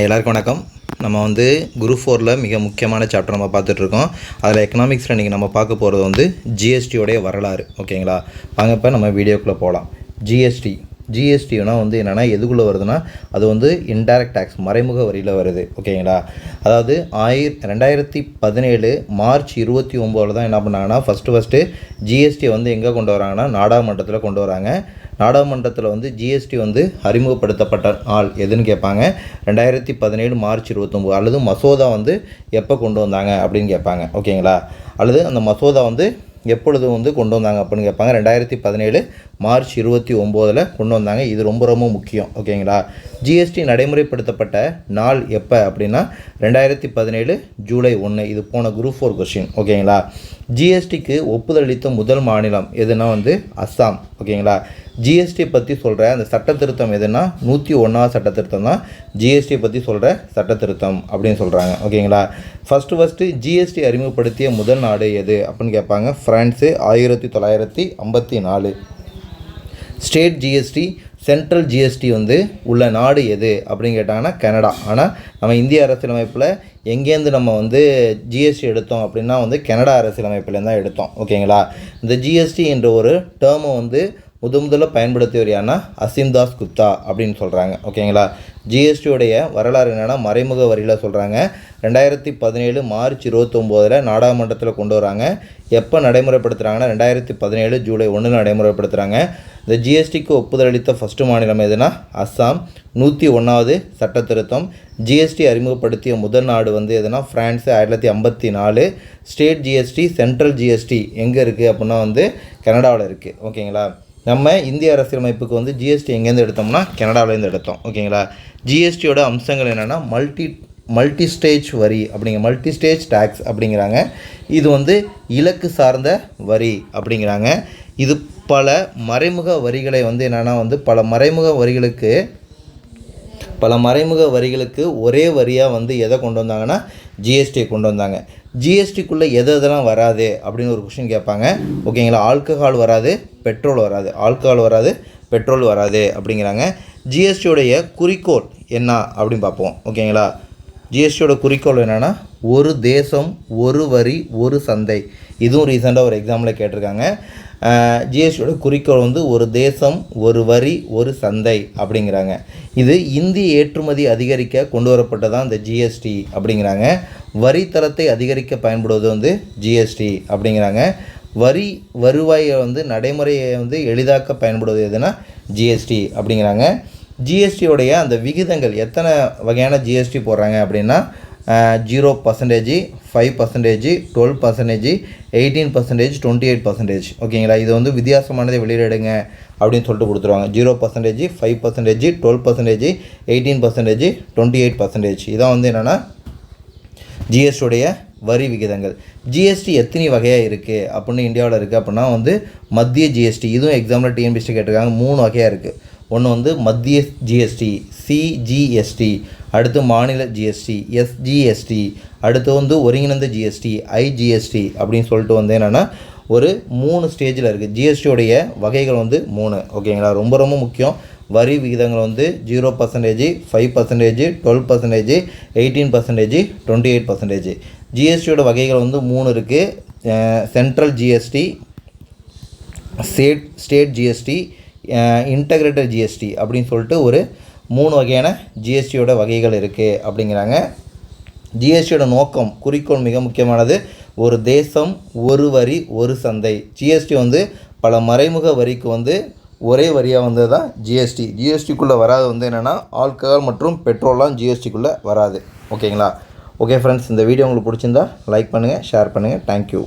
எல்லாருக்கும் வணக்கம். நம்ம குரூப் 4ல் மிக முக்கியமான சாப்டர் நம்ம பார்த்துட்ருக்கோம். அதில் எக்கனாமிக்ஸில் இன்றைக்கி நம்ம பார்க்க போகிறது ஜிஎஸ்டியோடைய வரலாறு. ஓகேங்களா, வாங்க இப்போ நம்ம வீடியோக்குள்ளே போகலாம். ஜிஎஸ்டினா என்னென்னா எதுக்குள்ளே வருதுன்னா அது இன்டைரக்ட் டேக்ஸ், மறைமுக வரியில் வருது. ஓகேங்களா, அதாவது 2017 மார்ச் 29 தான் என்ன பண்ணாங்கன்னா ஃபஸ்ட்டு ஜிஎஸ்டி எங்கே கொண்டு வராங்கன்னா நாடாளுமன்றத்தில் கொண்டு வராங்க. நாடாளுமன்றத்தில் ஜிஎஸ்டி அறிமுகப்படுத்தப்பட்ட நாள் எதுன்னு கேட்பாங்க. 2017 மார்ச் 29. அல்லது மசோதா எப்போ கொண்டு வந்தாங்க அப்படின்னு கேட்பாங்க. ஓகேங்களா, அல்லது அந்த மசோதா எப்பொழுது கொண்டு வந்தாங்க அப்படின்னு கேட்பாங்க. 2017 மார்ச் 29 கொண்டு வந்தாங்க. இது ரொம்ப ரொம்ப முக்கியம். ஓகேங்களா, ஜிஎஸ்டி நடைமுறைப்படுத்தப்பட்ட நாள் எப்போ அப்படின்னா 2017 ஜூலை 1. இது போன குரூப் 4 கொஸ்டின். ஓகேங்களா, ஜிஎஸ்டிக்கு ஒப்புதல் அளித்த முதல் மாநிலம் எதுனா அஸ்ஸாம். ஓகேங்களா, ஜிஎஸ்டி பற்றி சொல்கிற அந்த சட்ட திருத்தம் எதுனா 101வது சட்ட திருத்தம் தான் ஜிஎஸ்டி பற்றி சொல்கிற சட்ட திருத்தம் அப்படின்னு சொல்கிறாங்க. ஓகேங்களா, ஃபஸ்ட்டு ஜிஎஸ்டி அறிமுகப்படுத்திய முதல் நாடு எது அப்படின்னு கேட்பாங்க. France 1954. State GST, central GST உள்ள நாடு எது அப்படின்னு கேட்டாங்கன்னா கனடா. ஆனால் நம்ம இந்திய அரசியலமைப்பில் எங்கேருந்து நம்ம ஜிஎஸ்டி எடுத்தோம் அப்படின்னா கனடா அரசியலமைப்பில் தான் எடுத்தோம். ஓகேங்களா, இந்த ஜிஎஸ்டி என்ற ஒரு டேர்மை முதல்ல பயன்படுத்தியவர் யாருன்னா அசீம்தாஸ் குப்தா அப்படின்னு சொல்கிறாங்க. ஓகேங்களா, ஜிஎஸ்டியோடைய வரலாறு என்னென்னா மறைமுக வரியில் சொல்கிறாங்க. 2017 மார்ச் 29 நாடாளுமன்றத்தில் கொண்டு வராங்க. எப்போ நடைமுறைப்படுத்துகிறாங்கன்னா 2017 ஜூலை 1 நடைமுறைப்படுத்துகிறாங்க. இந்த ஜிஎஸ்டிக்கு ஒப்புதல் அளித்த ஃபஸ்ட்டு மாநிலம் எதுனா அஸ்ஸாம். 101வது சட்ட திருத்தம். ஜிஎஸ்டி அறிமுகப்படுத்திய முதல் நாடு எதுனா France 1954. State GST, central GST எங்கே இருக்குது அப்படின்னா கனடாவில் இருக்குது. ஓகேங்களா, நம்ம இந்திய அரசியலமைப்புக்கு ஜிஎஸ்டி எங்கேருந்து எடுத்தோம்னா கனடாவிலேருந்து எடுத்தோம். ஓகேங்களா, ஜிஎஸ்டியோட அம்சங்கள் என்னென்னா மல்டி ஸ்டேஜ் வரி மல்டி ஸ்டேஜ் டேக்ஸ் அப்படிங்கிறாங்க. இது இலக்கு சார்ந்த வரி அப்படிங்கிறாங்க. இது பல மறைமுக வரிகளை என்னென்னா பல மறைமுக வரிகளுக்கு ஒரே வரியாக எதை கொண்டு வந்தாங்கன்னா ஜிஎஸ்டியை கொண்டு வந்தாங்க. ஜிஎஸ்டிக்குள்ளே எதெல்லாம் வராது அப்படின்னு ஒரு கொஸ்டின் கேட்பாங்க. ஓகேங்களா, ஆல்கஹால் வராது, பெட்ரோல் வராது. ஆல்கஹால் வராது, பெட்ரோல் வராது அப்படிங்கிறாங்க. ஜிஎஸ்டியோடைய குறிக்கோள் என்ன அப்படின்னு பார்ப்போம். ஓகேங்களா, ஜிஎஸ்டியோட குறிக்கோள் என்னென்னா ஒரு தேசம் ஒரு வரி ஒரு சந்தை. இதுவும் ரீசெண்டாக ஒரு எக்ஸாம்பிள் கேட்டிருக்காங்க. ஜிஎஸ்டியோட குறிக்கோள் ஒரு தேசம் ஒரு வரி ஒரு சந்தை அப்படிங்கிறாங்க. இது இந்திய ஏற்றுமதி அதிகரிக்க கொண்டு வரப்பட்டதான் இந்த ஜிஎஸ்டி அப்படிங்கிறாங்க. வரி தரத்தை அதிகரிக்க பயன்படுவது ஜிஎஸ்டி அப்படிங்கிறாங்க. வருவாயை நடைமுறையை எளிதாக்க பயன்படுவது எதுனா ஜிஎஸ்டி அப்படிங்கிறாங்க. ஜிஎஸ்டியோடைய அந்த விகிதங்கள் எத்தனை வகையான ஜிஎஸ்டி போடுறாங்க அப்படின்னா 0%, 5%, 12%, 18%, 28%. ஓகேங்களா, இது வித்தியாசமானதை வெளியிடுங்க அப்படின்னு சொல்லிட்டு கொடுத்துருவாங்க. 0%, 5%, 12%, 18%, 28%. இதான் என்னென்னா ஜிஎஸ்டியோடைய வரி விகிதங்கள். ஜிஎஸ்டி எத்தனை வகையாக இருக்குது அப்படின்னு இந்தியாவில் இருக்குது அப்படின்னா மத்திய ஜிஎஸ்டி. இதுவும் எக்ஸாம்பிள் டிஎன்பிஎஸ்டி கேட்டிருக்காங்க. 3 வகையாக இருக்குது. ஒன்று மத்திய ஜிஎஸ்டி, சிஜிஎஸ்டி, அடுத்து மாநில ஜிஎஸ்டி, எஸ்ஜிஎஸ்டி, அடுத்து ஒருங்கிணைந்த ஜிஎஸ்டி, ஐஜிஎஸ்டி அப்படின்னு சொல்லிட்டு என்னென்னா ஒரு 3 ஸ்டேஜில் இருக்குது. ஜிஎஸ்டியோடைய வகைகள் 3. ஓகேங்களா, ரொம்ப ரொம்ப முக்கியம். வரி விகிதங்கள் 0%, 5%, 12%, 18%, 28%. ஜிஎஸ்டியோட வகைகள் 3 இருக்குது. Central GST, state GST, integrated GST அப்படின்னு சொல்லிட்டு ஒரு 3 வகையான ஜிஎஸ்டியோட வகைகள் இருக்குது அப்படிங்கிறாங்க. ஜிஎஸ்டியோட நோக்கம், குறிக்கோள் மிக முக்கியமானது. ஒரு தேசம் ஒரு வரி ஒரு சந்தை. ஜிஎஸ்டி பல மறைமுக வரிக்கு ஒரே வரியாக தான் ஜிஎஸ்டி. ஜிஎஸ்டிக்குள்ளே வராது என்னென்னா ஆல்கஹால் மற்றும் பெட்ரோல்லாம் ஜிஎஸ்டிக்குள்ளே வராது. ஓகேங்களா, ஓகே ஃப்ரெண்ட்ஸ், இந்த வீடியோ உங்களுக்கு பிடிச்சிருந்தா லைக் பண்ணுங்கள், ஷேர் பண்ணுங்கள். தேங்க்யூ.